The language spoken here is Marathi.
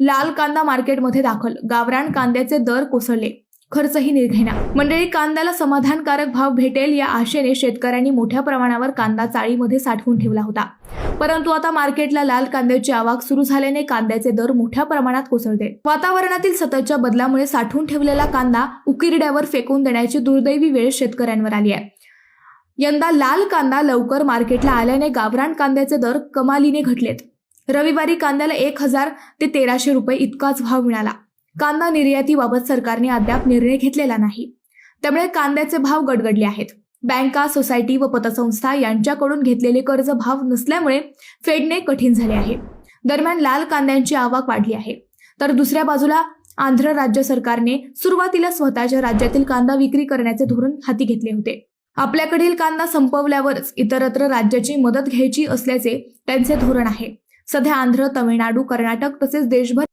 लाल कांदा मार्केटमध्ये दाखल, गावरान कांद्याचे दर कोसळले, खर्चही निर्घेना। मंडळी, कांद्याला समाधानकारक भाव भेटेल या आशेने शेतकऱ्यांनी मोठ्या प्रमाणावर कांदा चाळीमध्ये साठवून ठेवला होता, परंतु आता मार्केटला लाल कांद्याची आवक सुरू झाल्याने कांद्याचे दर मोठ्या प्रमाणात कोसळले। वातावरणातील सततच्या बदलामुळे साठवून ठेवलेला कांदा उकिरड्यावर फेकून देण्याची दुर्दैवी वेळ शेतकऱ्यांवर आली आहे। यंदा लाल कांदा लवकर मार्केटला आल्याने गावरान कांद्याचे दर कमालीने घटलेत। रविवारी कांद्याला 1000 ते 1300 रुपये इतकाच भाव मिळाला। कांदा निर्यातीबाबत सरकारने अद्याप निर्णय घेतलेला नाही, त्यामुळे कांद्याचे भाव गडगडले आहेत। बँका, सोसायटी व पतसंस्था यांच्याकडून घेतलेले कर्ज भाव नसल्यामुळे फेडणे कठीण झाले आहे। दरम्यान लाल कांद्यांची आवक वाढली आहे, तर दुसऱ्या बाजूला आंध्र राज्य सरकारने सुरुवातीला स्वतःच्या राज्यातील कांदा विक्री करण्याचे धोरण हाती घेतले होते। आपल्याकडील कांदा संपवल्यावरच इतरत्र राज्याची मदत घ्यायची असल्याचे त्यांचे धोरण आहे। सध्या आंध्र, तमिळनाडू, कर्नाटक तसेच देशभर